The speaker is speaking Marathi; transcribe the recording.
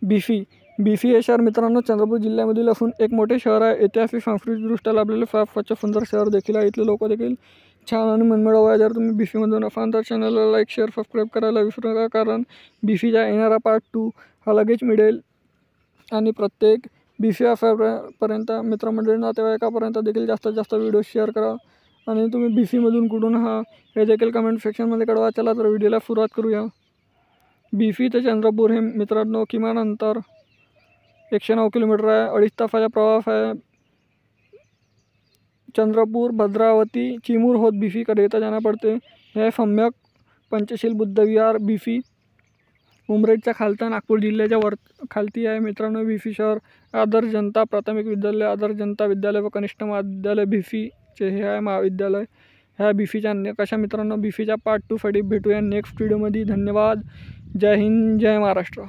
बिफी हे शहर मित्रांनो चंद्रपूर जिल्ह्यामधील असून एक मोठे शहर आहे. ऐतिहासिक सांस्कृतिकदृष्ट्या लाभलेले फार स्वच्छ सुंदर शहर देखील आहे. इथले लोक देखील छान आणि मनमिळाऊ आहे. जर तुम्ही बिफीमधून असाल तर चॅनलला लाईक शेअर सबस्क्राईब करायला विसरू नका, कारण बिफीचा येणारा पार्ट 2 हा लगेच मिळेल. आणि प्रत्येक बिफी पर्यंत मित्रमंडळी नातेवाईकापर्यंत देखील जास्तीत जास्त व्हिडिओ शेअर करा. आणि तुम्ही बिफीमधून कुठून हे देखील कमेंट सेक्शनमध्ये कळवा. चला तर व्हिडिओला सुरुवात करूया. बिफी ते चंद्रपूर हे मित्रांनो किमान अंतर 109 किलोमीटर आहे. 2.5 तासाचा प्रवास आहे. चंद्रपूर, भद्रावती, चिमूर होत बिफीकडे येता जाना पडते. हे सम्यक पंचशील बुद्ध विहार बिफी उमरेडच्या खालता नागपूर जिल्ह्याच्या खालती आहे. मित्रांनो बिफी शहर आदर्श जनता प्राथमिक विद्यालय, आदर्श जनता विद्यालय व कनिष्ठ महाविद्यालय बिफीचे हे आहे महाविद्यालय. ह्या बिफीच्या कशा मित्रांनो बिफीच्या पार्ट 2 साठी भेटूया नेक्स्ट व्हिडिओमध्ये. धन्यवाद. जय हिंद, जय महाराष्ट्र.